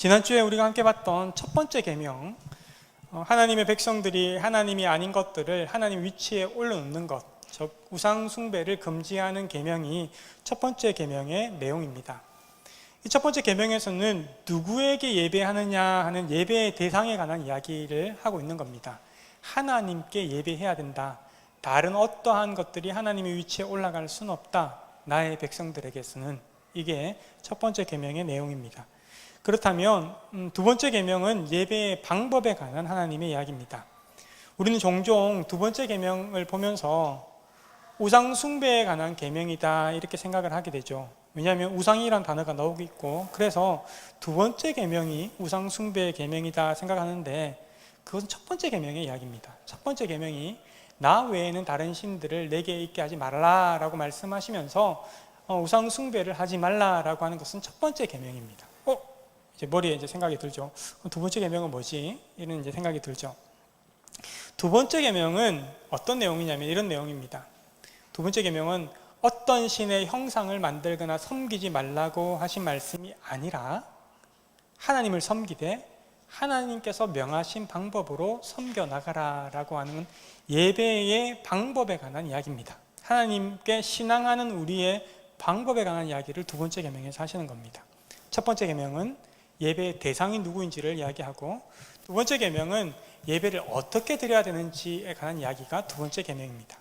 지난주에 우리가 함께 봤던 첫 번째 계명, 하나님의 백성들이 하나님이 아닌 것들을 하나님 위치에 올려놓는 것, 즉 우상 숭배를 금지하는 계명이 첫 번째 계명의 내용입니다. 이 첫 번째 계명에서는 누구에게 예배하느냐 하는 예배의 대상에 관한 이야기를 하고 있는 겁니다. 하나님께 예배해야 된다. 다른 어떠한 것들이 하나님의 위치에 올라갈 수는 없다. 나의 백성들에게서는. 이게 첫 번째 계명의 내용입니다. 그렇다면 두 번째 계명은 예배의 방법에 관한 하나님의 이야기입니다. 우리는 종종 두 번째 계명을 보면서 우상 숭배에 관한 계명이다 이렇게 생각을 하게 되죠. 왜냐하면 우상이란 단어가 나오고 있고, 그래서 두 번째 계명이 우상 숭배의 계명이다 생각하는데, 그것은 첫 번째 계명의 이야기입니다. 첫 번째 계명이 나 외에는 다른 신들을 내게 있게 하지 말라라고 말씀하시면서 우상 숭배를 하지 말라라고 하는 것은 첫 번째 계명입니다. 이제 머리에 이제 생각이 들죠. 두 번째 계명은 뭐지? 이런 이제 생각이 들죠. 두 번째 계명은 어떤 내용이냐면 이런 내용입니다. 두 번째 계명은 어떤 신의 형상을 만들거나 섬기지 말라고 하신 말씀이 아니라 하나님을 섬기되 하나님께서 명하신 방법으로 섬겨 나가라라고 하는 예배의 방법에 관한 이야기입니다. 하나님께 신앙하는 우리의 방법에 관한 이야기를 두 번째 계명에서 하시는 겁니다. 첫 번째 계명은 예배의 대상이 누구인지를 이야기하고, 두 번째 계명은 예배를 어떻게 드려야 되는지에 관한 이야기가 두 번째 계명입니다.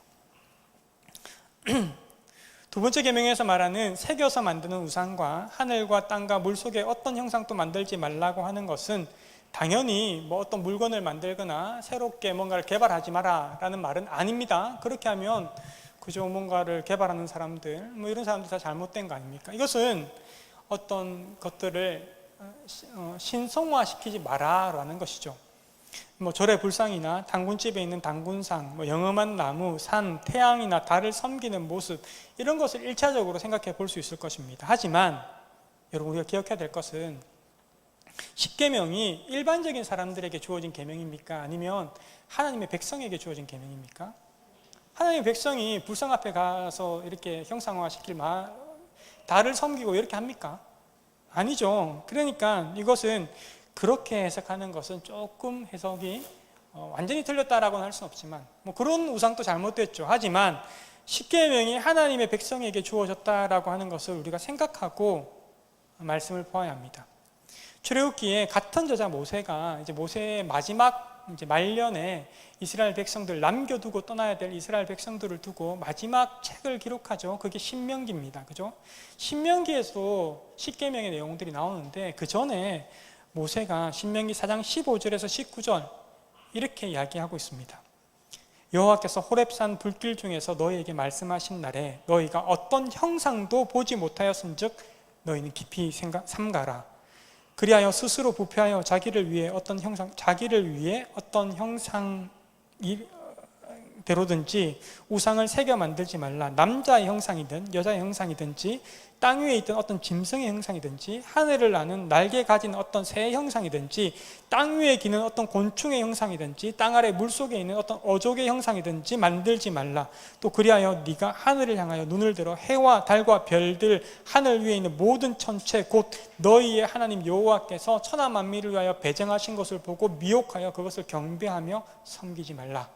두 번째 계명에서 말하는 새겨서 만드는 우상과 하늘과 땅과 물속에 어떤 형상도 만들지 말라고 하는 것은 당연히 어떤 물건을 만들거나 새롭게 뭔가를 개발하지 마라 라는 말은 아닙니다. 그렇게 하면 그저 뭔가를 개발하는 사람들, 이런 사람들 다 잘못된 거 아닙니까? 이것은 어떤 것들을 신성화시키지 마라라는 것이죠. 절의 불상이나 당군집에 있는 당군상, 영험한 나무, 산, 태양이나 달을 섬기는 모습, 이런 것을 1차적으로 생각해 볼 수 있을 것입니다. 하지만 여러분, 우리가 기억해야 될 것은 십계명이 일반적인 사람들에게 주어진 계명입니까? 아니면 하나님의 백성에게 주어진 계명입니까? 하나님의 백성이 불상 앞에 가서 이렇게 형상화시킬 달을 섬기고 이렇게 합니까? 아니죠. 그러니까 이것은 그렇게 해석하는 것은 조금 해석이 완전히 틀렸다라고는 할 수는 없지만 그런 우상도 잘못됐죠. 하지만 십계명이 하나님의 백성에게 주어졌다라고 하는 것을 우리가 생각하고 말씀을 보아야 합니다. 출애굽기에 같은 저자 모세가 이제 모세의 마지막 이제 말년에 이스라엘 백성들 남겨두고 떠나야 될 이스라엘 백성들을 두고 마지막 책을 기록하죠. 그게 신명기입니다. 그죠? 신명기에서 십계명의 내용들이 나오는데 그 전에 모세가 신명기 4장 15절에서 19절 이렇게 이야기하고 있습니다. 여호와께서 호렙산 불길 중에서 너희에게 말씀하신 날에 너희가 어떤 형상도 보지 못하였은즉 너희는 깊이 삼가라. 그리하여 스스로 부패하여 자기를 위해 어떤 형상대로든지 우상을 새겨 만들지 말라. 남자의 형상이든 여자의 형상이든지 땅 위에 있던 어떤 짐승의 형상이든지 하늘을 나는 날개 가진 어떤 새의 형상이든지 땅 위에 기는 어떤 곤충의 형상이든지 땅 아래 물속에 있는 어떤 어족의 형상이든지 만들지 말라. 또 그리하여 네가 하늘을 향하여 눈을 들어 해와 달과 별들 하늘 위에 있는 모든 천체 곧 너희의 하나님 여호와께서 천하 만민을 위하여 배정하신 것을 보고 미혹하여 그것을 경배하며 섬기지 말라.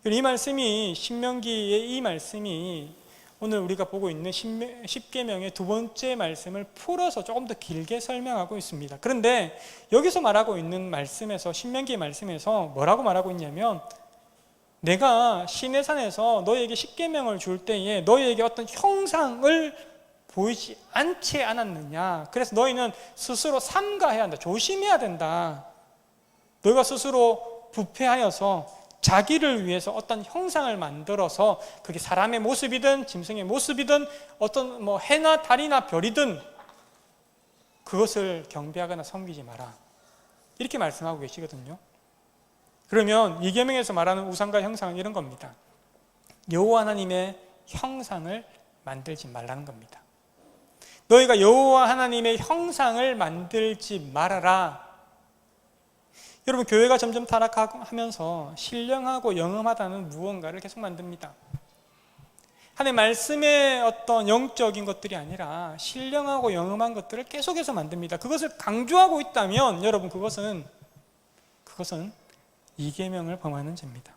이 말씀이 신명기의 이 말씀이 오늘 우리가 보고 있는 십계명의 두 번째 말씀을 풀어서 조금 더 길게 설명하고 있습니다. 그런데 여기서 말하고 있는 말씀에서, 신명기의 말씀에서 뭐라고 말하고 있냐면, 내가 시내산에서 너희에게 십계명을 줄 때에 너희에게 어떤 형상을 보이지 않지 않았느냐. 그래서 너희는 스스로 삼가해야 한다. 조심해야 된다. 너희가 스스로 부패하여서 자기를 위해서 어떤 형상을 만들어서 그게 사람의 모습이든 짐승의 모습이든 어떤 해나 달이나 별이든 그것을 경배하거나 섬기지 마라. 이렇게 말씀하고 계시거든요. 그러면 이 계명에서 말하는 우상과 형상은 이런 겁니다. 여호와 하나님의 형상을 만들지 말라는 겁니다. 너희가 여호와 하나님의 형상을 만들지 말아라. 여러분, 교회가 점점 타락하면서 신령하고 영험하다는 무언가를 계속 만듭니다. 하나님의 말씀의 어떤 영적인 것들이 아니라 신령하고 영험한 것들을 계속해서 만듭니다. 그것을 강조하고 있다면 여러분 그것은 이계명을 범하는 죄입니다.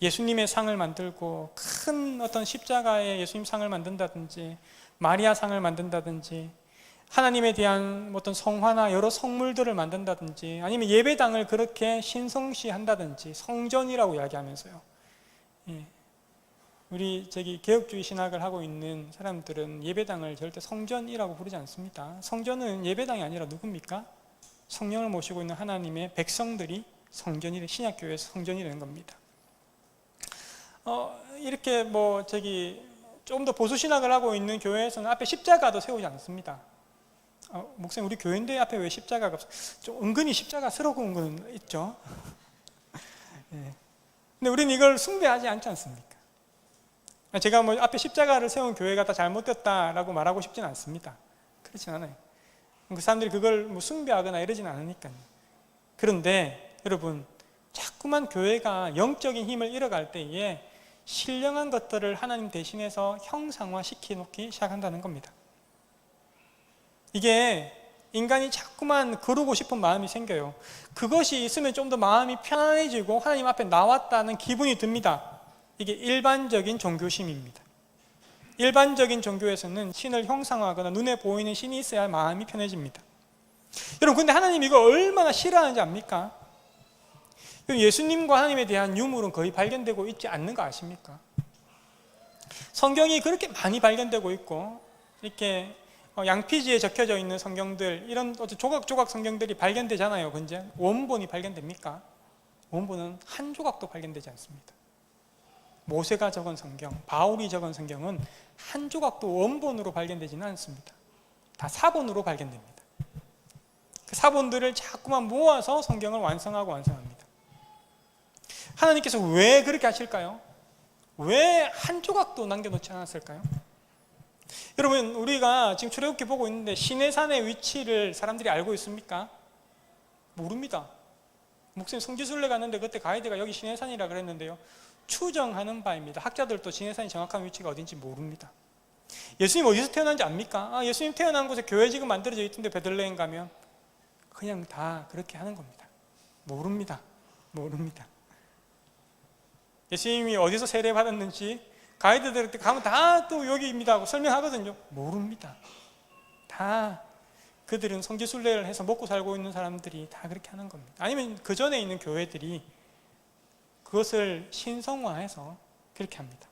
예수님의 상을 만들고 큰 어떤 십자가에 예수님 상을 만든다든지 마리아 상을 만든다든지 하나님에 대한 어떤 성화나 여러 성물들을 만든다든지 아니면 예배당을 그렇게 신성시한다든지 성전이라고 이야기하면서요. 우리 개혁주의 신학을 하고 있는 사람들은 예배당을 절대 성전이라고 부르지 않습니다. 성전은 예배당이 아니라 누굽니까? 성령을 모시고 있는 하나님의 백성들이 성전이 신약교회에서 성전이 되는 겁니다. 이렇게 좀 더 보수 신학을 하고 있는 교회에서는 앞에 십자가도 세우지 않습니다. 목사님 우리 교회인데 앞에 왜 십자가가 없어? 좀 은근히 십자가스러운 건 있죠. 근데 우리는 이걸 숭배하지 않지 않습니까? 제가 앞에 십자가를 세운 교회가 다 잘못됐다라고 말하고 싶지는 않습니다. 그렇진 않아요. 그 사람들이 그걸 숭배하거나 이러지는 않으니까요. 그런데 여러분 자꾸만 교회가 영적인 힘을 잃어갈 때에 신령한 것들을 하나님 대신해서 형상화시켜 놓기 시작한다는 겁니다. 이게 인간이 자꾸만 거르고 싶은 마음이 생겨요. 그것이 있으면 좀 더 마음이 편안해지고 하나님 앞에 나왔다는 기분이 듭니다. 이게 일반적인 종교심입니다. 일반적인 종교에서는 신을 형상화하거나 눈에 보이는 신이 있어야 마음이 편해집니다. 여러분 근데 하나님 이거 얼마나 싫어하는지 압니까? 예수님과 하나님에 대한 유물은 거의 발견되고 있지 않는 거 아십니까? 성경이 그렇게 많이 발견되고 있고 이렇게 양피지에 적혀져 있는 성경들 이런 조각조각 성경들이 발견되잖아요. 근데 원본이 발견됩니까? 원본은 한 조각도 발견되지 않습니다. 모세가 적은 성경, 바울이 적은 성경은 한 조각도 원본으로 발견되지는 않습니다. 다 사본으로 발견됩니다. 그 사본들을 자꾸만 모아서 성경을 완성합니다. 하나님께서 왜 그렇게 하실까요? 왜 한 조각도 남겨놓지 않았을까요? 여러분 우리가 지금 출애굽기 보고 있는데 시내산의 위치를 사람들이 알고 있습니까? 모릅니다. 목사님 성지순례 갔는데 그때 가이드가 여기 시내산이라 그랬는데요, 추정하는 바입니다. 학자들도 시내산이 정확한 위치가 어딘지 모릅니다. 예수님 어디서 태어난지 압니까? 예수님 태어난 곳에 교회 지금 만들어져 있던데 베들레헴 가면 그냥 다 그렇게 하는 겁니다. 모릅니다. 예수님이 어디서 세례받았는지 가이드들한테 가면 다 또 여기입니다 하고 설명하거든요. 모릅니다. 다 그들은 성지순례를 해서 먹고 살고 있는 사람들이 다 그렇게 하는 겁니다. 아니면 그 전에 있는 교회들이 그것을 신성화해서 그렇게 합니다.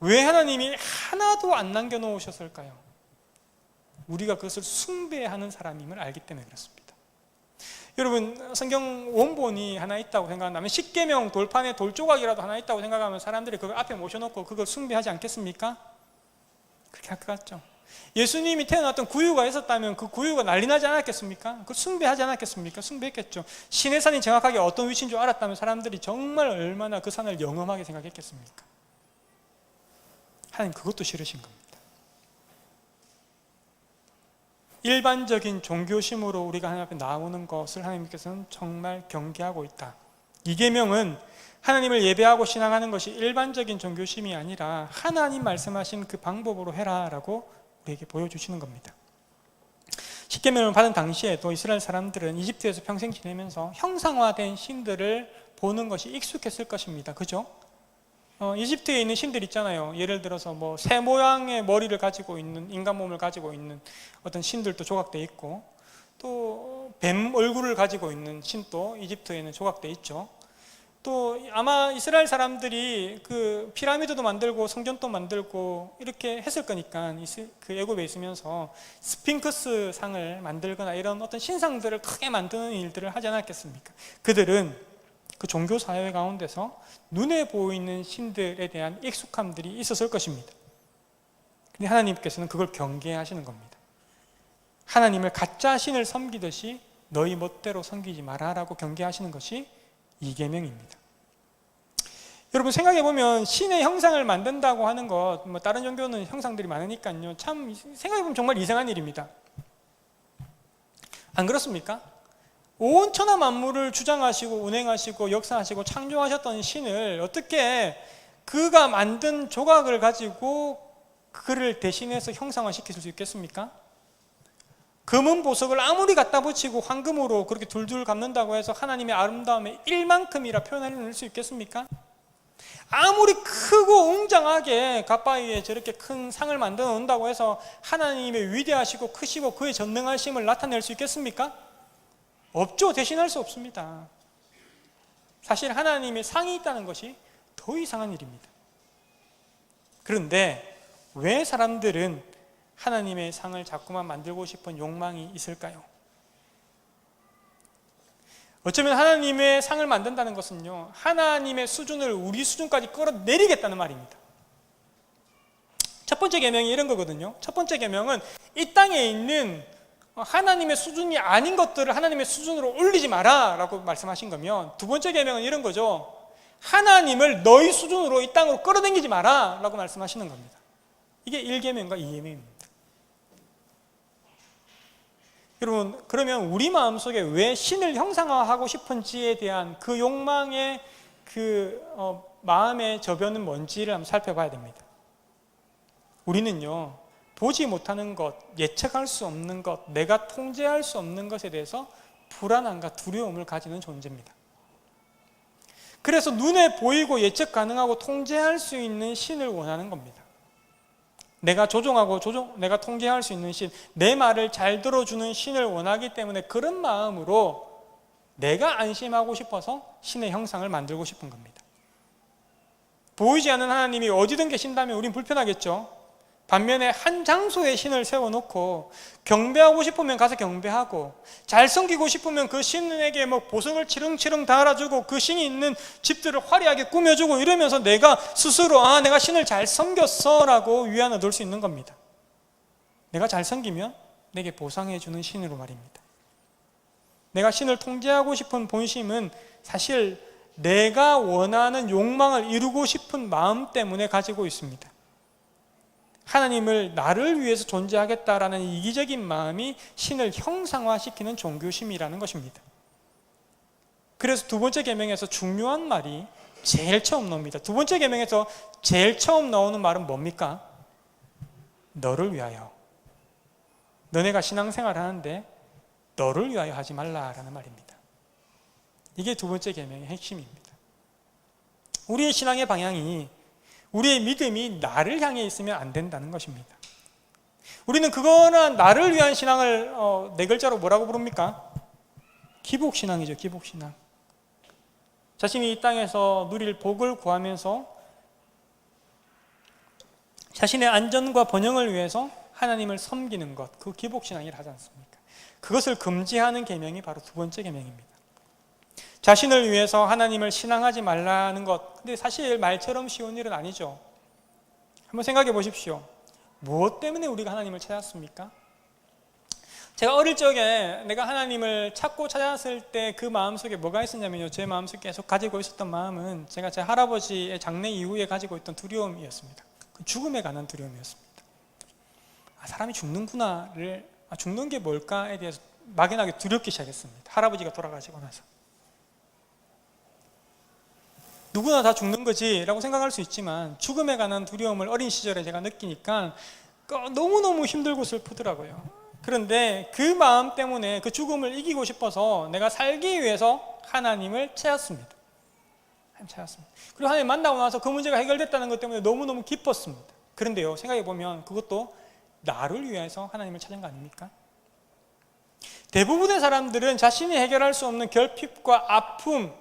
왜 하나님이 하나도 안 남겨놓으셨을까요? 우리가 그것을 숭배하는 사람임을 알기 때문에 그렇습니다. 여러분 성경 원본이 하나 있다고 생각한다면 십계명 돌판에 돌조각이라도 하나 있다고 생각하면 사람들이 그걸 앞에 모셔놓고 그걸 숭배하지 않겠습니까? 그렇게 할 것 같죠. 예수님이 태어났던 구유가 있었다면 그 구유가 난리 나지 않았겠습니까? 그걸 숭배하지 않았겠습니까? 숭배했겠죠. 신의 산이 정확하게 어떤 위치인 줄 알았다면 사람들이 정말 얼마나 그 산을 영험하게 생각했겠습니까? 하나님 그것도 싫으신 겁니다. 일반적인 종교심으로 우리가 하나님 앞에 나오는 것을 하나님께서는 정말 경계하고 있다. 이 계명은 하나님을 예배하고 신앙하는 것이 일반적인 종교심이 아니라 하나님 말씀하신 그 방법으로 해라라고 우리에게 보여주시는 겁니다. 십계명을 받은 당시에도 이스라엘 사람들은 이집트에서 평생 지내면서 형상화된 신들을 보는 것이 익숙했을 것입니다. 그죠? 이집트에 있는 신들 있잖아요. 예를 들어서 새 모양의 머리를 가지고 있는, 인간 몸을 가지고 있는 어떤 신들도 조각되어 있고, 또 뱀 얼굴을 가지고 있는 신도 이집트에는 조각되어 있죠. 또 아마 이스라엘 사람들이 그 피라미드도 만들고 성전도 만들고 이렇게 했을 거니까 그 애굽에 있으면서 스핑크스 상을 만들거나 이런 어떤 신상들을 크게 만드는 일들을 하지 않았겠습니까? 그들은 그 종교 사회 가운데서 눈에 보이는 신들에 대한 익숙함들이 있었을 것입니다. 근데 하나님께서는 그걸 경계하시는 겁니다. 하나님을 가짜 신을 섬기듯이 너희 멋대로 섬기지 마라라고 경계하시는 것이 이 계명입니다. 여러분 생각해보면 신의 형상을 만든다고 하는 것, 다른 종교는 형상들이 많으니까요, 참 생각해보면 정말 이상한 일입니다. 안 그렇습니까? 온 천하 만물을 주장하시고 운행하시고 역사하시고 창조하셨던 신을 어떻게 그가 만든 조각을 가지고 그를 대신해서 형상화시킬 수 있겠습니까? 금은 보석을 아무리 갖다 붙이고 황금으로 그렇게 둘둘 감는다고 해서 하나님의 아름다움의 1만큼이라 표현해낼 수 있겠습니까? 아무리 크고 웅장하게 갓바위에 저렇게 큰 상을 만들어 놓는다고 해서 하나님의 위대하시고 크시고 그의 전능하심을 나타낼 수 있겠습니까? 없죠. 대신할 수 없습니다. 사실 하나님의 상이 있다는 것이 더 이상한 일입니다. 그런데 왜 사람들은 하나님의 상을 자꾸만 만들고 싶은 욕망이 있을까요? 어쩌면 하나님의 상을 만든다는 것은요, 하나님의 수준을 우리 수준까지 끌어내리겠다는 말입니다. 첫 번째 계명이 이런 거거든요. 첫 번째 계명은 이 땅에 있는 하나님의 수준이 아닌 것들을 하나님의 수준으로 올리지 마라 라고 말씀하신 거면, 두 번째 계명은 이런 거죠. 하나님을 너희 수준으로 이 땅으로 끌어당기지 마라 라고 말씀하시는 겁니다. 이게 1계명과 2계명입니다. 여러분, 그러면 우리 마음속에 왜 신을 형상화하고 싶은지에 대한 그 욕망의 마음의 저변은 뭔지를 한번 살펴봐야 됩니다. 우리는요, 보지 못하는 것, 예측할 수 없는 것, 내가 통제할 수 없는 것에 대해서 불안함과 두려움을 가지는 존재입니다. 그래서 눈에 보이고 예측 가능하고 통제할 수 있는 신을 원하는 겁니다. 내가 조종하고 내가 통제할 수 있는 신, 내 말을 잘 들어주는 신을 원하기 때문에 그런 마음으로 내가 안심하고 싶어서 신의 형상을 만들고 싶은 겁니다. 보이지 않는 하나님이 어디든 계신다면 우린 불편하겠죠. 반면에 한 장소에 신을 세워놓고 경배하고 싶으면 가서 경배하고, 잘 섬기고 싶으면 그 신에게 보석을 치렁치렁 달아주고 그 신이 있는 집들을 화려하게 꾸며주고 이러면서 내가 스스로 내가 신을 잘 섬겼어 라고 위안 얻을 수 있는 겁니다. 내가 잘 섬기면 내게 보상해주는 신으로 말입니다. 내가 신을 통제하고 싶은 본심은 사실 내가 원하는 욕망을 이루고 싶은 마음 때문에 가지고 있습니다. 하나님을 나를 위해서 존재하겠다라는 이기적인 마음이 신을 형상화시키는 종교심이라는 것입니다. 그래서 두 번째 계명에서 중요한 말이 제일 처음 나옵니다. 두 번째 계명에서 제일 처음 나오는 말은 뭡니까? 너를 위하여. 너네가 신앙생활을 하는데 너를 위하여 하지 말라라는 말입니다. 이게 두 번째 계명의 핵심입니다. 우리의 신앙의 방향이, 우리의 믿음이 나를 향해 있으면 안 된다는 것입니다. 우리는 그거나 나를 위한 신앙을 네 글자로 뭐라고 부릅니까? 기복신앙이죠. 기복신앙. 자신이 이 땅에서 누릴 복을 구하면서 자신의 안전과 번영을 위해서 하나님을 섬기는 것, 그 기복신앙이라 하지 않습니까? 그것을 금지하는 계명이 바로 두 번째 계명입니다. 자신을 위해서 하나님을 신앙하지 말라는 것, 근데 사실 말처럼 쉬운 일은 아니죠. 한번 생각해 보십시오. 무엇 때문에 우리가 하나님을 찾았습니까? 제가 어릴 적에 내가 하나님을 찾고 찾았을 때 그 마음속에 뭐가 있었냐면요, 제 마음속에 계속 가지고 있었던 마음은 제가 제 할아버지의 장례 이후에 가지고 있던 두려움이었습니다. 죽음에 관한 두려움이었습니다. 사람이 죽는구나를, 죽는 게 뭘까에 대해서 막연하게 두렵기 시작했습니다. 할아버지가 돌아가시고 나서. 누구나 다 죽는 거지 라고 생각할 수 있지만, 죽음에 관한 두려움을 어린 시절에 제가 느끼니까 너무너무 힘들고 슬프더라고요. 그런데 그 마음 때문에 그 죽음을 이기고 싶어서 내가 살기 위해서 하나님을 찾았습니다. 그리고 하나님 만나고 나서 그 문제가 해결됐다는 것 때문에 너무너무 기뻤습니다. 그런데요, 생각해보면 그것도 나를 위해서 하나님을 찾은 거 아닙니까? 대부분의 사람들은 자신이 해결할 수 없는 결핍과 아픔,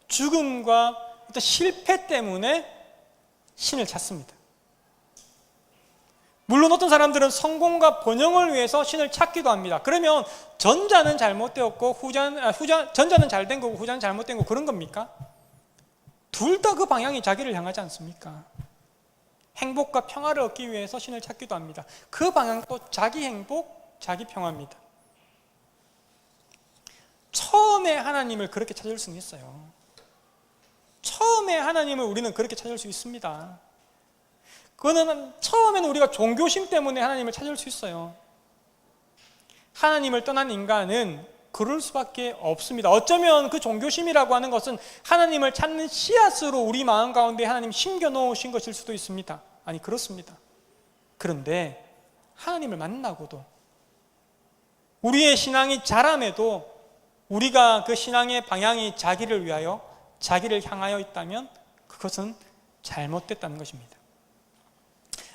죽음과 어떤 실패 때문에 신을 찾습니다. 물론 어떤 사람들은 성공과 번영을 위해서 신을 찾기도 합니다. 그러면 전자는 잘못되었고 전자는 잘된 거고 후자는 잘못된 거고 그런 겁니까? 둘 다 그 방향이 자기를 향하지 않습니까? 행복과 평화를 얻기 위해서 신을 찾기도 합니다. 그 방향도 자기 행복, 자기 평화입니다. 처음에 하나님을 그렇게 찾을 수는 있어요. 처음에 하나님을 우리는 그렇게 찾을 수 있습니다. 그거는 처음에는 우리가 종교심 때문에 하나님을 찾을 수 있어요. 하나님을 떠난 인간은 그럴 수밖에 없습니다. 어쩌면 그 종교심이라고 하는 것은 하나님을 찾는 씨앗으로 우리 마음 가운데 하나님 심겨 놓으신 것일 수도 있습니다. 아니, 그렇습니다. 그런데 하나님을 만나고도 우리의 신앙이 자람에도 우리가 그 신앙의 방향이 자기를 위하여, 자기를 향하여 있다면 그것은 잘못됐다는 것입니다.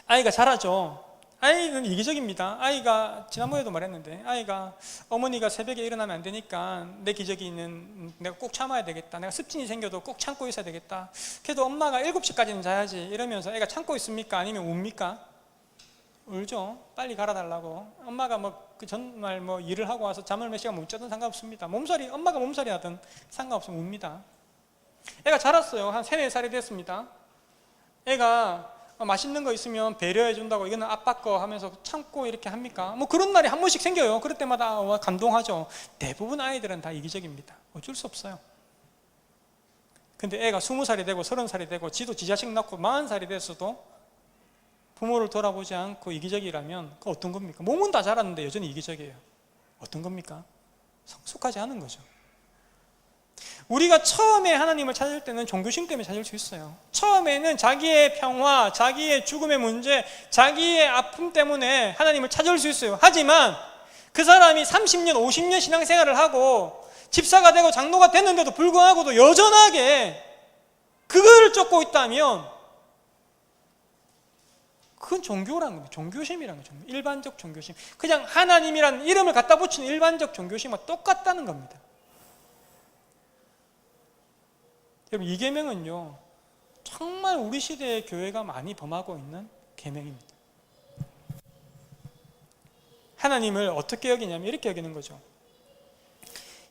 아이가 자라죠. 아이는 이기적입니다. 아이가 지난번에도 말했는데, 아이가 어머니가 새벽에 일어나면 안 되니까 내 기저귀 있는 내가 꼭 참아야 되겠다, 내가 습진이 생겨도 꼭 참고 있어야 되겠다, 그래도 엄마가 7시까지는 자야지 이러면서 애가 참고 있습니까? 아니면 웁니까? 울죠. 빨리 갈아달라고. 엄마가 그 전날 일을 하고 와서 잠을 몇 시간 못 자든 상관없습니다. 엄마가 몸살이 하든 상관없으면 웁니다. 애가 자랐어요. 한 3, 4살이 됐습니다. 애가 맛있는 거 있으면 배려해 준다고 이거는 아빠 거 하면서 참고 이렇게 합니까? 그런 날이 한 번씩 생겨요. 그럴 때마다 감동하죠. 대부분 아이들은 다 이기적입니다. 어쩔 수 없어요. 근데 애가 20살이 되고 30살이 되고 지도 지 자식 낳고 40살이 됐어도 부모를 돌아보지 않고 이기적이라면 그 어떤 겁니까? 몸은 다 자랐는데 여전히 이기적이에요. 어떤 겁니까? 성숙하지 않은 거죠. 우리가 처음에 하나님을 찾을 때는 종교심 때문에 찾을 수 있어요. 처음에는 자기의 평화, 자기의 죽음의 문제, 자기의 아픔 때문에 하나님을 찾을 수 있어요. 하지만 그 사람이 30년, 50년 신앙생활을 하고 집사가 되고 장로가 됐는데도 불구하고도 여전하게 그거를 쫓고 있다면 그건 종교라는 겁니다. 종교심이라는 거죠. 일반적 종교심. 그냥 하나님이라는 이름을 갖다 붙이는 일반적 종교심과 똑같다는 겁니다. 여러분, 이 계명은요, 정말 우리 시대의 교회가 많이 범하고 있는 계명입니다. 하나님을 어떻게 여기냐면 이렇게 여기는 거죠.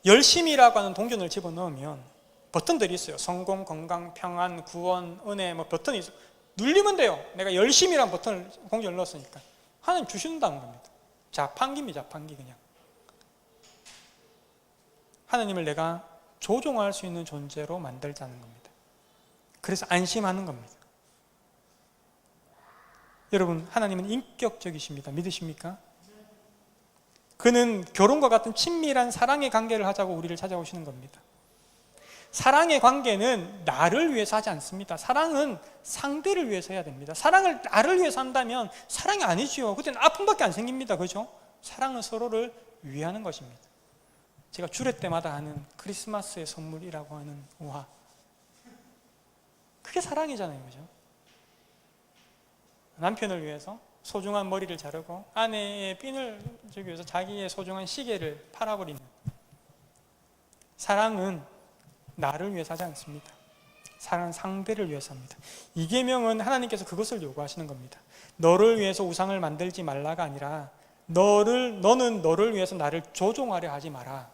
열심이라고 하는 동전을 집어넣으면 버튼들이 있어요. 성공, 건강, 평안, 구원, 은혜, 버튼이 있어요. 눌리면 돼요. 내가 열심이라는 버튼을 동전을 넣었으니까. 하나님 주신다는 겁니다. 자판기입니다. 자판기. 그냥 하나님을 내가 조종할 수 있는 존재로 만들자는 겁니다. 그래서 안심하는 겁니다. 여러분, 하나님은 인격적이십니다. 믿으십니까? 그는 결혼과 같은 친밀한 사랑의 관계를 하자고 우리를 찾아오시는 겁니다. 사랑의 관계는 나를 위해서 하지 않습니다. 사랑은 상대를 위해서 해야 됩니다. 사랑을 나를 위해서 한다면 사랑이 아니지요. 그때는 아픔밖에 안 생깁니다. 그죠? 사랑은 서로를 위하는 것입니다. 제가 주례 때마다 하는 크리스마스의 선물이라고 하는 우화, 그게 사랑이잖아요. 그죠? 남편을 위해서 소중한 머리를 자르고 아내의 핀을 주기 위해서 자기의 소중한 시계를 팔아버리는, 사랑은 나를 위해서 하지 않습니다. 사랑은 상대를 위해서 합니다. 이 계명은 하나님께서 그것을 요구하시는 겁니다. 너를 위해서 우상을 만들지 말라가 아니라 너는 너를 위해서 나를 조종하려 하지 마라.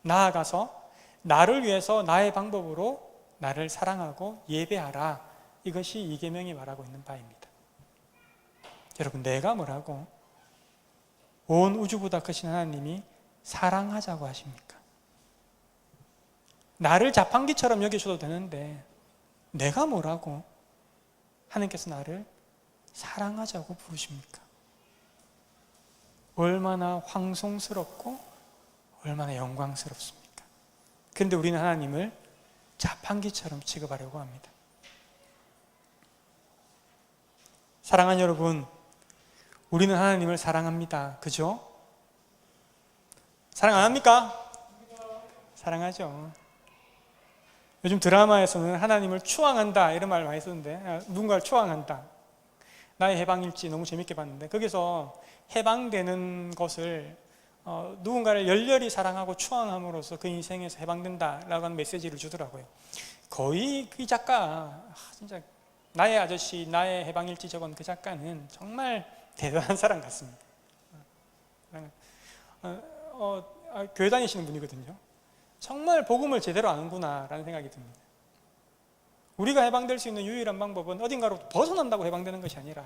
나아가서 나를 위해서 나의 방법으로 나를 사랑하고 예배하라. 이것이 이 계명이 말하고 있는 바입니다. 여러분, 내가 뭐라고 온 우주보다 크신 하나님이 사랑하자고 하십니까? 나를 자판기처럼 여기셔도 되는데 내가 뭐라고 하나님께서 나를 사랑하자고 부르십니까? 얼마나 황송스럽고 얼마나 영광스럽습니까? 그런데 우리는 하나님을 자판기처럼 취급하려고 합니다. 사랑하는 여러분, 우리는 하나님을 사랑합니다. 그죠? 사랑 안 합니까? 사랑하죠. 요즘 드라마에서는 하나님을 추앙한다 이런 말 많이 쓰는데, 누군가를 추앙한다. 나의 해방일지 너무 재밌게 봤는데, 거기서 해방되는 것을 누군가를 열렬히 사랑하고 추앙함으로써 그 인생에서 해방된다라고 하는 메시지를 주더라고요. 거의 그 작가, 진짜 나의 아저씨, 나의 해방일지 적은 그 작가는 정말 대단한 사람 같습니다. 교회 다니시는 분이거든요. 정말 복음을 제대로 아는구나 라는 생각이 듭니다. 우리가 해방될 수 있는 유일한 방법은 어딘가로 벗어난다고 해방되는 것이 아니라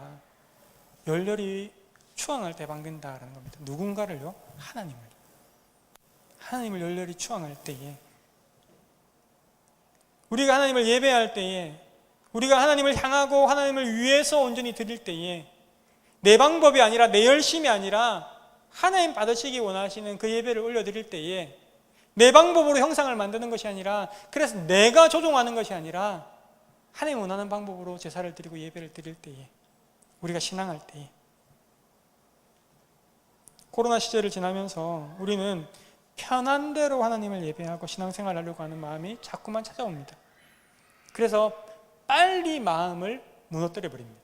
열렬히 추앙할 때 해방된다라는 겁니다. 누군가를요? 하나님을 열렬히 추앙할 때에, 우리가 하나님을 예배할 때에, 우리가 하나님을 향하고 하나님을 위해서 온전히 드릴 때에 내 방법이 아니라 내 열심이 아니라 하나님 받으시기 원하시는 그 예배를 올려드릴 때에 내 방법으로 형상을 만드는 것이 아니라, 그래서 내가 조종하는 것이 아니라 하나님 원하는 방법으로 제사를 드리고 예배를 드릴 때에, 우리가 신앙할 때에, 코로나 시절을 지나면서 우리는 편한 대로 하나님을 예배하고 신앙생활을 하려고 하는 마음이 자꾸만 찾아옵니다. 그래서 빨리 마음을 무너뜨려 버립니다.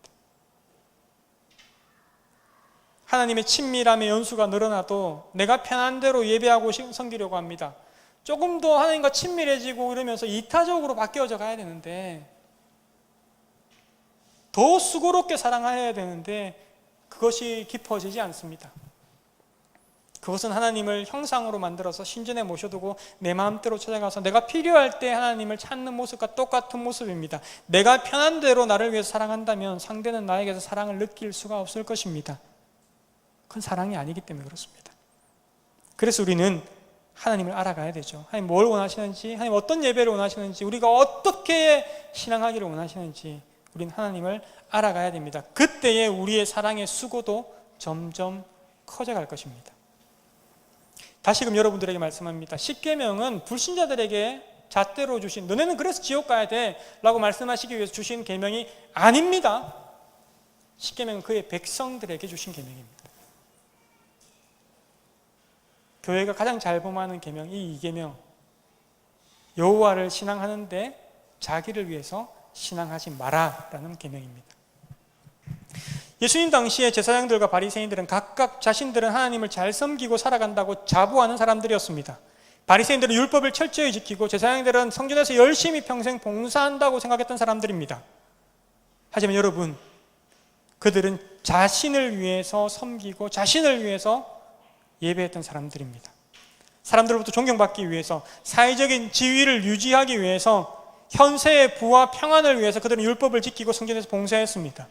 하나님의 친밀함의 연수가 늘어나도 내가 편한 대로 예배하고 섬기려고 합니다. 조금 더 하나님과 친밀해지고 이러면서 이타적으로 바뀌어져 가야 되는데, 더 수고롭게 사랑해야 되는데 그것이 깊어지지 않습니다. 그것은 하나님을 형상으로 만들어서 신전에 모셔두고 내 마음대로 찾아가서 내가 필요할 때 하나님을 찾는 모습과 똑같은 모습입니다. 내가 편한 대로 나를 위해서 사랑한다면 상대는 나에게서 사랑을 느낄 수가 없을 것입니다. 그건 사랑이 아니기 때문에 그렇습니다. 그래서 우리는 하나님을 알아가야 되죠. 하나님 뭘 원하시는지, 하나님 어떤 예배를 원하시는지, 우리가 어떻게 신앙하기를 원하시는지 우리는 하나님을 알아가야 됩니다. 그때에 우리의 사랑의 수고도 점점 커져갈 것입니다. 다시금 여러분들에게 말씀합니다. 십계명은 불신자들에게 잣대로 주신, 너네는 그래서 지옥 가야 돼 라고 말씀하시기 위해서 주신 계명이 아닙니다. 십계명은 그의 백성들에게 주신 계명입니다. 교회가 가장 잘 범하는 계명, 이 2계명, 여호와를 신앙하는데 자기를 위해서 신앙하지 마라 라는 계명입니다. 예수님 당시에 제사장들과 바리새인들은 각각 자신들은 하나님을 잘 섬기고 살아간다고 자부하는 사람들이었습니다. 바리새인들은 율법을 철저히 지키고 제사장들은 성전에서 열심히 평생 봉사한다고 생각했던 사람들입니다. 하지만 여러분, 그들은 자신을 위해서 섬기고 자신을 위해서 예배했던 사람들입니다. 사람들로부터 존경받기 위해서, 사회적인 지위를 유지하기 위해서, 현세의 부와 평안을 위해서 그들은 율법을 지키고 성전에서 봉사했습니다.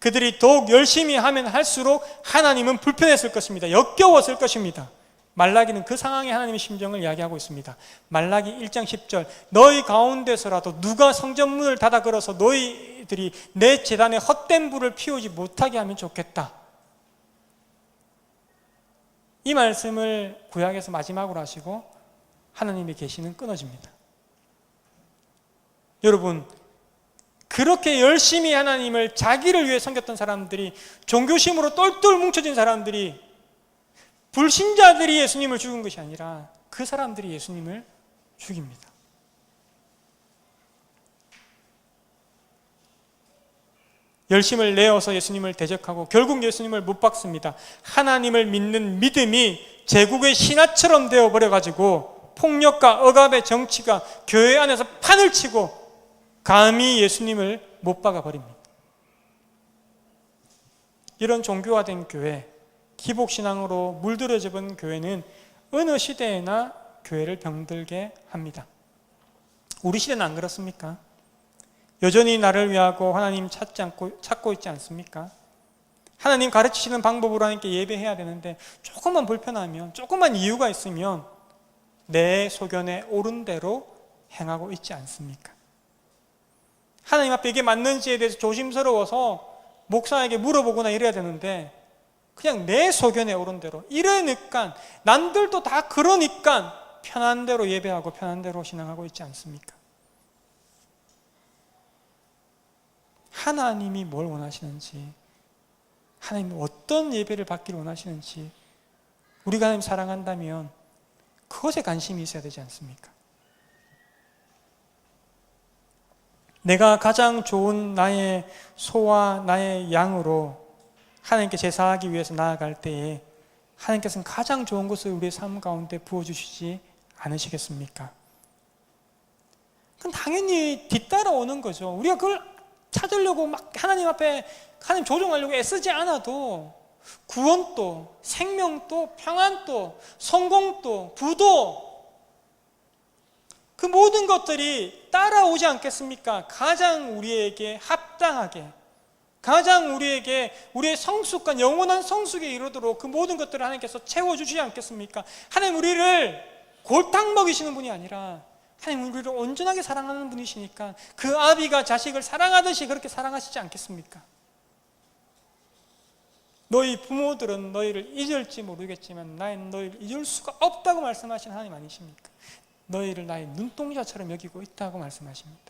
그들이 더욱 열심히 하면 할수록 하나님은 불편했을 것입니다. 역겨웠을 것입니다. 말라기는 그 상황에 하나님의 심정을 이야기하고 있습니다. 말라기 1장 10절, 너희 가운데서라도 누가 성전문을 닫아 걸어서 너희들이 내 제단에 헛된 불을 피우지 못하게 하면 좋겠다. 이 말씀을 구약에서 마지막으로 하시고 하나님의 계시는 끊어집니다. 여러분, 그렇게 열심히 하나님을 자기를 위해 섬겼던 사람들이, 종교심으로 똘똘 뭉쳐진 사람들이, 불신자들이 예수님을 죽인 것이 아니라 그 사람들이 예수님을 죽입니다. 열심을 내어서 예수님을 대적하고 결국 예수님을 못 박습니다. 하나님을 믿는 믿음이 제국의 신화처럼 되어버려가지고 폭력과 억압의 정치가 교회 안에서 판을 치고 감히 예수님을 못 박아버립니다. 이런 종교화된 교회, 기복신앙으로 물들어져 본 교회는 어느 시대에나 교회를 병들게 합니다. 우리 시대는 안 그렇습니까? 여전히 나를 위하고 하나님 찾고 있지 않습니까? 하나님 가르치시는 방법으로 하나님께 예배해야 되는데 조금만 불편하면, 조금만 이유가 있으면 내 소견에 옳은 대로 행하고 있지 않습니까? 하나님 앞에 이게 맞는지에 대해서 조심스러워서 목사에게 물어보거나 이래야 되는데 그냥 내 소견에 옳은 대로, 이러니까 남들도 다 그러니까 편한 대로 예배하고 편한 대로 신앙하고 있지 않습니까? 하나님이 뭘 원하시는지, 하나님이 어떤 예배를 받기를 원하시는지, 우리가 하나님 사랑한다면 그것에 관심이 있어야 되지 않습니까? 내가 가장 좋은 나의 소와 나의 양으로 하나님께 제사하기 위해서 나아갈 때에 하나님께서는 가장 좋은 것을 우리의 삶 가운데 부어주시지 않으시겠습니까? 그건 당연히 뒤따라오는 거죠. 우리가 그걸 찾으려고 막 하나님 앞에 하나님 조종하려고 애쓰지 않아도 구원도, 생명도, 평안도, 성공도, 부도, 그 모든 것들이 따라오지 않겠습니까? 가장 우리에게 합당하게, 가장 우리에게 우리의 성숙과 영원한 성숙에 이르도록 그 모든 것들을 하나님께서 채워주시지 않겠습니까? 하나님 우리를 골탕 먹이시는 분이 아니라 하나님 우리를 온전하게 사랑하는 분이시니까 그 아비가 자식을 사랑하듯이 그렇게 사랑하시지 않겠습니까? 너희 부모들은 너희를 잊을지 모르겠지만 나는 너희를 잊을 수가 없다고 말씀하신 하나님 아니십니까? 너희를 나의 눈동자처럼 여기고 있다고 말씀하십니다.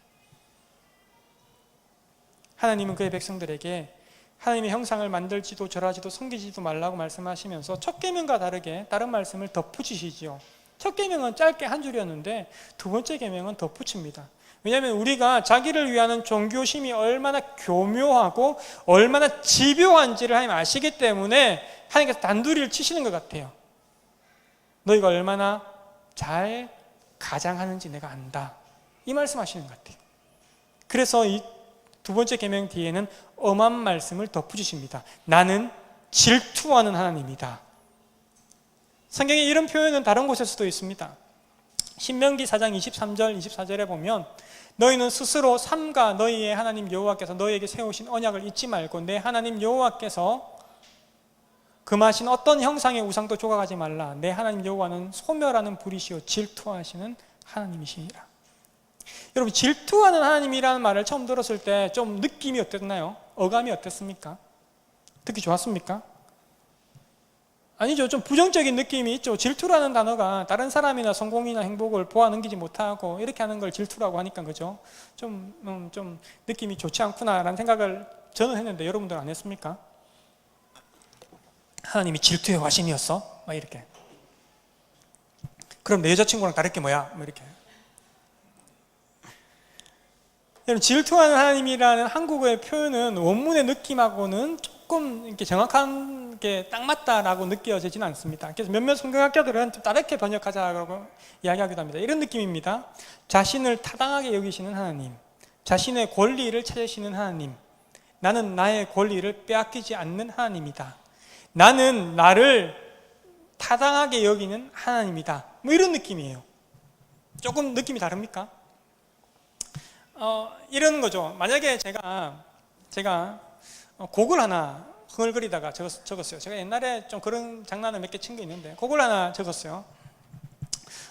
하나님은 그의 백성들에게 하나님의 형상을 만들지도 절하지도 섬기지도 말라고 말씀하시면서 첫 계명과 다르게 다른 말씀을 덧붙이시지요. 첫 계명은 짧게 한 줄이었는데 두 번째 계명은 덧붙입니다. 왜냐하면 우리가 자기를 위하는 종교심이 얼마나 교묘하고 얼마나 집요한지를 하나님 아시기 때문에 하나님께서 단둘이를 치시는 것 같아요. 너희가 얼마나 잘 가장하는지 내가 안다, 이 말씀하시는 것 같아요. 그래서 이 두 번째 계명 뒤에는 엄한 말씀을 덧붙이십니다. 나는 질투하는 하나님이다. 성경에 이런 표현은 다른 곳에서도 있습니다. 신명기 4장 23절 24절에 보면 너희는 스스로 삼가 너희의 하나님 여호와께서 너희에게 세우신 언약을 잊지 말고 내 하나님 여호와께서 금하신 어떤 형상의 우상도 조각하지 말라. 내 하나님 여호와는 소멸하는 불이시요 질투하시는 하나님이시니라. 여러분, 질투하는 하나님이라는 말을 처음 들었을 때 좀 느낌이 어땠나요? 어감이 어땠습니까? 듣기 좋았습니까? 아니죠. 좀 부정적인 느낌이 있죠. 질투라는 단어가 다른 사람이나 성공이나 행복을 보아 넘기지 못하고 이렇게 하는 걸 질투라고 하니까, 그죠? 좀 느낌이 좋지 않구나라는 생각을 저는 했는데 여러분들 안 했습니까? 하나님이 질투의 화신이었어? 막 이렇게. 그럼 내 여자친구랑 다를 게 뭐야? 뭐 이렇게. 여러분, 질투하는 하나님이라는 한국어의 표현은 원문의 느낌하고는 조금 이렇게 정확한 게 딱 맞다라고 느껴지지는 않습니다. 그래서 몇몇 성경학자들은 좀 다르게 번역하자고 이야기하기도 합니다. 이런 느낌입니다. 자신을 타당하게 여기시는 하나님, 자신의 권리를 찾으시는 하나님, 나는 나의 권리를 빼앗기지 않는 하나님이다. 나는 나를 타당하게 여기는 하나님이다. 뭐 이런 느낌이에요. 조금 느낌이 다릅니까? 이런 거죠. 만약에 제가 곡을 하나 흥얼거리다가 적었어요. 제가 옛날에 좀 그런 장난을 몇 개 친 게 있는데 곡을 하나 적었어요.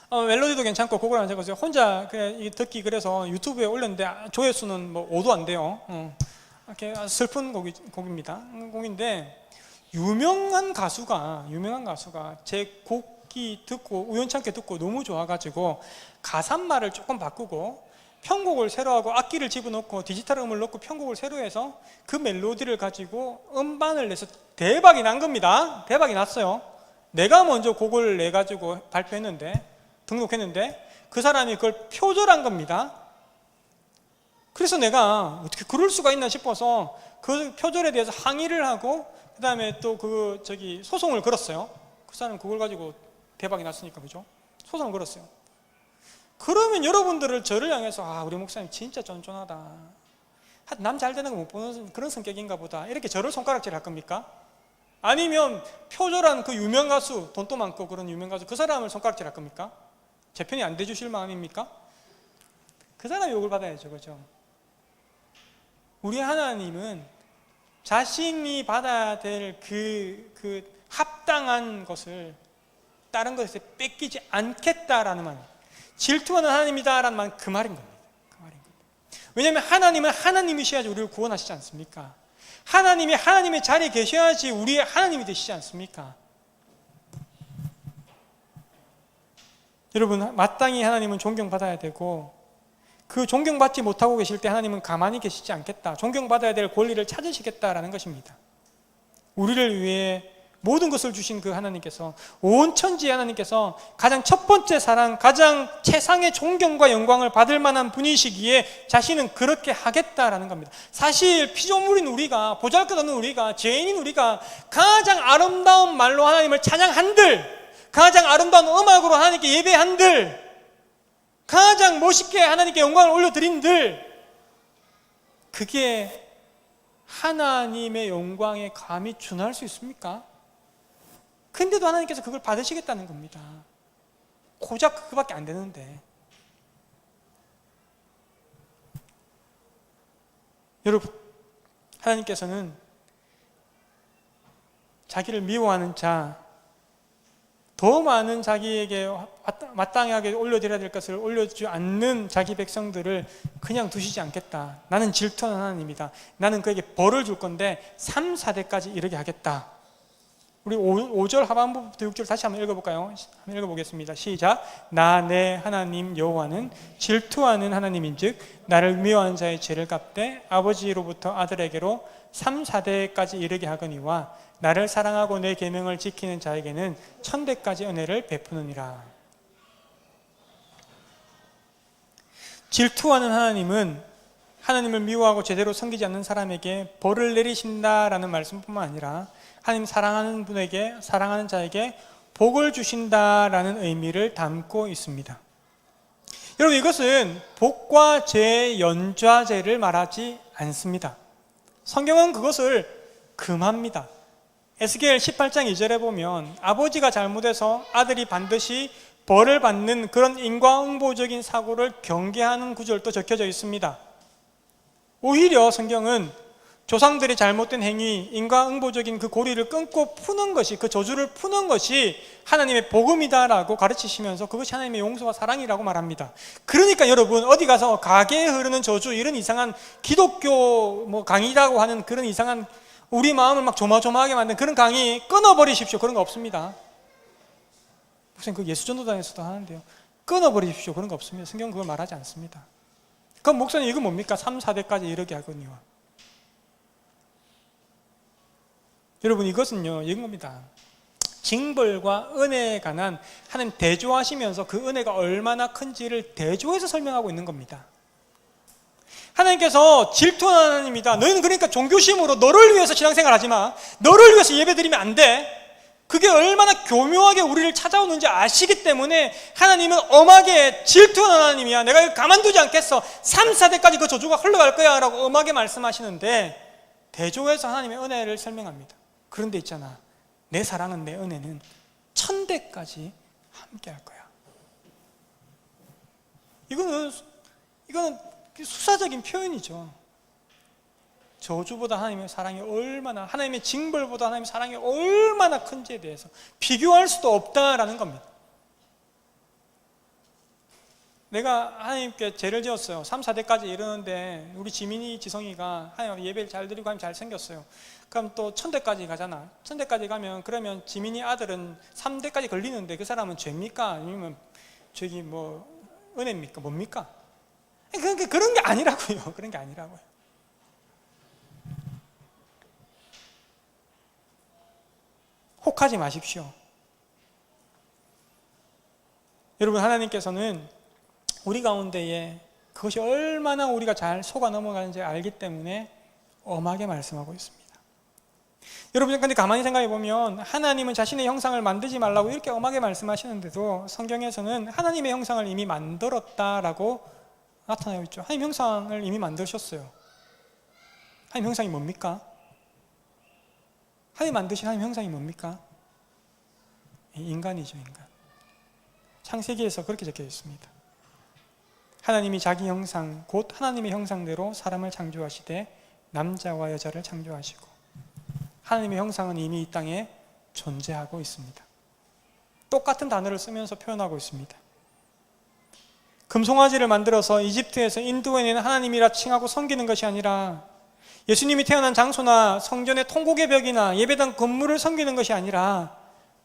멜로디도 괜찮고 곡을 하나 적었어요. 혼자 듣기 그래서 유튜브에 올렸는데 조회수는 뭐 5도 안 돼요. 이렇게 슬픈 곡입니다. 곡인데 유명한 가수가 제 곡이 듣고 우연찮게 듣고 너무 좋아가지고 가사말을 조금 바꾸고 편곡을 새로 하고 악기를 집어넣고 디지털 음을 넣고 편곡을 새로 해서 그 멜로디를 가지고 음반을 내서 대박이 난 겁니다. 대박이 났어요. 내가 먼저 곡을 내가지고 발표했는데, 등록했는데 그 사람이 그걸 표절한 겁니다. 그래서 내가 어떻게 그럴 수가 있나 싶어서 그 표절에 대해서 항의를 하고 그 다음에 또 소송을 걸었어요. 그 사람 그걸 가지고 대박이 났으니까, 그죠? 소송을 걸었어요. 그러면 여러분들을 저를 향해서 우리 목사님 진짜 쫀쫀하다, 남 잘 되는 거 못 보는 그런 성격인가 보다, 이렇게 저를 손가락질 할 겁니까? 아니면 표절한 그 유명 가수, 돈도 많고 그런 유명 가수, 그 사람을 손가락질 할 겁니까? 제 편이 안 돼주실 마음입니까? 그 사람이 욕을 받아야죠, 그죠? 우리 하나님은 자신이 받아야 될 그 합당한 것을 다른 것에 뺏기지 않겠다라는 말, 질투하는 하나님이다라는 말은 그 말인 겁니다. 왜냐하면 하나님은 하나님이셔야지 우리를 구원하시지 않습니까? 하나님이 하나님의 자리에 계셔야지 우리의 하나님이 되시지 않습니까? 여러분, 마땅히 하나님은 존경받아야 되고, 그 존경받지 못하고 계실 때 하나님은 가만히 계시지 않겠다, 존경받아야 될 권리를 찾으시겠다라는 것입니다. 우리를 위해 모든 것을 주신 그 하나님께서, 온 천지의 하나님께서 가장 첫 번째 사랑, 가장 최상의 존경과 영광을 받을 만한 분이시기에 자신은 그렇게 하겠다라는 겁니다. 사실 피조물인 우리가, 보잘것없는 우리가, 죄인인 우리가 가장 아름다운 말로 하나님을 찬양한들, 가장 아름다운 음악으로 하나님께 예배한들, 가장 멋있게 하나님께 영광을 올려드린들, 그게 하나님의 영광에 감히 준할 수 있습니까? 근데도 하나님께서 그걸 받으시겠다는 겁니다. 고작 그거밖에 안 되는데. 여러분, 하나님께서는 자기를 미워하는 자, 더 많은 자기에게 마땅하게 올려드려야 될 것을 올려주지 않는 자기 백성들을 그냥 두시지 않겠다. 나는 질투하는 하나님이다. 나는 그에게 벌을 줄 건데 3, 4대까지 이르게 하겠다. 우리 5절 하반부부터 6절 다시 한번 읽어볼까요? 한번 읽어보겠습니다. 시작. 나 내 하나님 여호와는 질투하는 하나님인즉 나를 미워하는 자의 죄를 갚되 아버지로부터 아들에게로 3, 4대까지 이르게 하거니와 나를 사랑하고 내 계명을 지키는 자에게는 1000대까지 은혜를 베푸느니라. 질투하는 하나님은 하나님을 미워하고 제대로 섬기지 않는 사람에게 벌을 내리신다라는 말씀뿐만 아니라 하나님 사랑하는 분에게, 사랑하는 자에게 복을 주신다라는 의미를 담고 있습니다. 여러분, 이것은 복과 죄의 연좌제를 말하지 않습니다. 성경은 그것을 금합니다. 에스겔 18장 2절에 보면 아버지가 잘못해서 아들이 반드시 벌을 받는 그런 인과응보적인 사고를 경계하는 구절도 적혀져 있습니다. 오히려 성경은 조상들의 잘못된 행위, 인과응보적인 그 고리를 끊고 푸는 것이, 그 저주를 푸는 것이 하나님의 복음이다라고 가르치시면서 그것이 하나님의 용서와 사랑이라고 말합니다. 그러니까 여러분, 어디 가서 가게에 흐르는 저주, 이런 이상한 기독교 강의라고 하는 그런 이상한 우리 마음을 막 조마조마하게 만든 그런 강의 끊어버리십시오. 그런 거 없습니다. 목사님, 그 예수전도단에서도 하는데요. 끊어버리십시오. 그런 거 없습니다. 성경은 그걸 말하지 않습니다. 그럼 목사님, 이거 뭡니까? 3, 4대까지 이르게 하거니와. 여러분, 이것은요, 이런 겁니다. 징벌과 은혜에 관한 하나님 대조하시면서 그 은혜가 얼마나 큰지를 대조해서 설명하고 있는 겁니다. 하나님께서 질투하는 하나님이다. 너희는 그러니까 종교심으로 너를 위해서 신앙생활 하지 마. 너를 위해서 예배드리면 안 돼. 그게 얼마나 교묘하게 우리를 찾아오는지 아시기 때문에 하나님은 엄하게 질투하는 하나님이야. 내가 이거 가만두지 않겠어. 3, 4대까지 그 저주가 흘러갈 거야 라고 엄하게 말씀하시는데 대조해서 하나님의 은혜를 설명합니다. 그런데 있잖아, 내 사랑은, 내 은혜는 1000대까지 함께 할 거야. 이거는 수사적인 표현이죠. 저주보다 하나님의 사랑이 얼마나, 하나님의 징벌보다 하나님의 사랑이 얼마나 큰지에 대해서 비교할 수도 없다라는 겁니다. 내가 하나님께 죄를 지었어요. 3, 4대까지 이르는데 우리 지민이, 지성이가 하나님 예배를 잘 드리고 하면 잘생겼어요. 그럼 또 1000대까지 가잖아. 1000대까지 가면, 그러면 지민이 아들은 3대까지 걸리는데 그 사람은 죄입니까? 아니면 저기 은혜입니까? 뭡니까? 그런 게 아니라고요. 그런 게 아니라고요. 혹하지 마십시오. 여러분, 하나님께서는 우리 가운데에 그것이 얼마나 우리가 잘 속아 넘어가는지 알기 때문에 엄하게 말씀하고 있습니다. 여러분, 근데 가만히 생각해 보면 하나님은 자신의 형상을 만들지 말라고 이렇게 엄하게 말씀하시는데도 성경에서는 하나님의 형상을 이미 만들었다라고 나타나고 있죠. 하나님 형상을 이미 만드셨어요. 하나님 형상이 뭡니까? 하나님 만드신 하나님 형상이 뭡니까? 인간이죠, 인간. 창세기에서 그렇게 적혀 있습니다. 하나님이 자기 형상, 곧 하나님의 형상대로 사람을 창조하시되 남자와 여자를 창조하시고, 하나님의 형상은 이미 이 땅에 존재하고 있습니다. 똑같은 단어를 쓰면서 표현하고 있습니다. 금송아지를 만들어서 이집트에서 인도에 있는 하나님이라 칭하고 섬기는 것이 아니라, 예수님이 태어난 장소나 성전의 통곡의 벽이나 예배당 건물을 섬기는 것이 아니라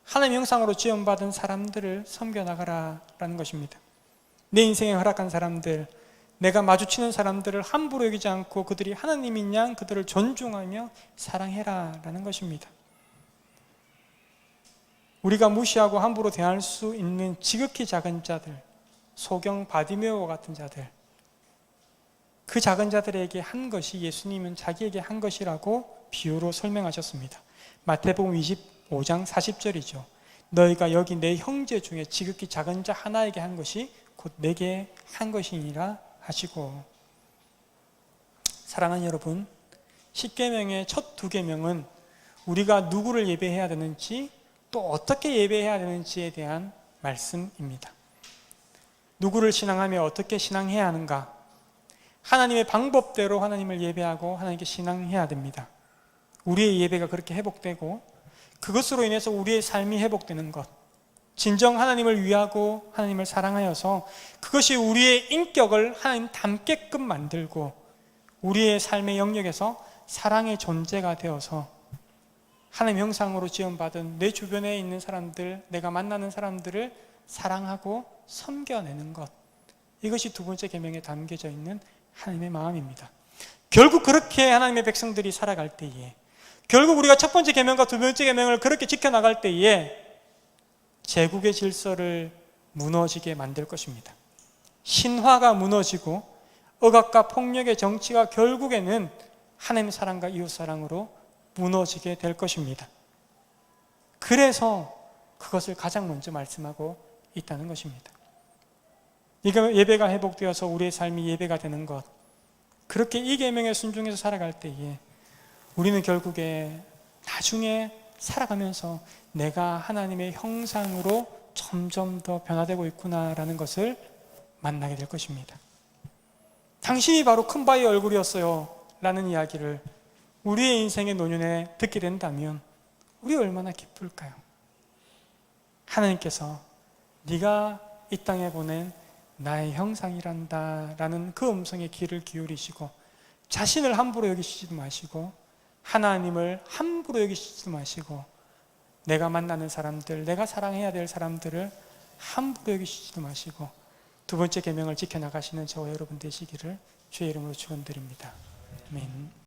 하나님의 형상으로 지음받은 사람들을 섬겨나가라라는 것입니다. 내 인생에 허락한 사람들, 내가 마주치는 사람들을 함부로 여기지 않고 그들이 하나님인 양 그들을 존중하며 사랑해라라는 것입니다. 우리가 무시하고 함부로 대할 수 있는 지극히 작은 자들, 소경 바디메오와 같은 자들, 그 작은 자들에게 한 것이 예수님은 자기에게 한 것이라고 비유로 설명하셨습니다. 마태복음 25장 40절이죠. 너희가 여기 내 형제 중에 지극히 작은 자 하나에게 한 것이 곧 내게 한 것이니라 하시고, 사랑하는 여러분, 10계명의 첫 2계명은 우리가 누구를 예배해야 되는지 또 어떻게 예배해야 되는지에 대한 말씀입니다. 누구를 신앙하며 어떻게 신앙해야 하는가? 하나님의 방법대로 하나님을 예배하고 하나님께 신앙해야 됩니다. 우리의 예배가 그렇게 회복되고 그것으로 인해서 우리의 삶이 회복되는 것, 진정 하나님을 위하고 하나님을 사랑하여서 그것이 우리의 인격을 하나님 닮게끔 만들고 우리의 삶의 영역에서 사랑의 존재가 되어서 하나님의 형상으로 지음받은 내 주변에 있는 사람들, 내가 만나는 사람들을 사랑하고 섬겨내는 것, 이것이 두 번째 계명에 담겨져 있는 하나님의 마음입니다. 결국 그렇게 하나님의 백성들이 살아갈 때에, 결국 우리가 첫 번째 계명과 두 번째 계명을 그렇게 지켜나갈 때에 제국의 질서를 무너지게 만들 것입니다. 신화가 무너지고 억압과 폭력의 정치가 결국에는 하나님의 사랑과 이웃 사랑으로 무너지게 될 것입니다. 그래서 그것을 가장 먼저 말씀하고 있다는 것입니다. 이거 예배가 회복되어서 우리의 삶이 예배가 되는 것, 그렇게 이 계명에 순종해서 살아갈 때에 우리는 결국에 나중에 살아가면서 내가 하나님의 형상으로 점점 더 변화되고 있구나라는 것을 만나게 될 것입니다. 당신이 바로 큰 바위 얼굴이었어요 라는 이야기를 우리의 인생의 노년에 듣게 된다면 우리 얼마나 기쁠까요? 하나님께서 네가 이 땅에 보낸 나의 형상이란다 라는 그 음성에 귀를 기울이시고 자신을 함부로 여기시지도 마시고 하나님을 함부로 여기시지도 마시고 내가 만나는 사람들, 내가 사랑해야 될 사람들을 함부로 여기시지도 마시고 두 번째 계명을 지켜나가시는 저와 여러분 되시기를 주의 이름으로 축원드립니다. 아멘.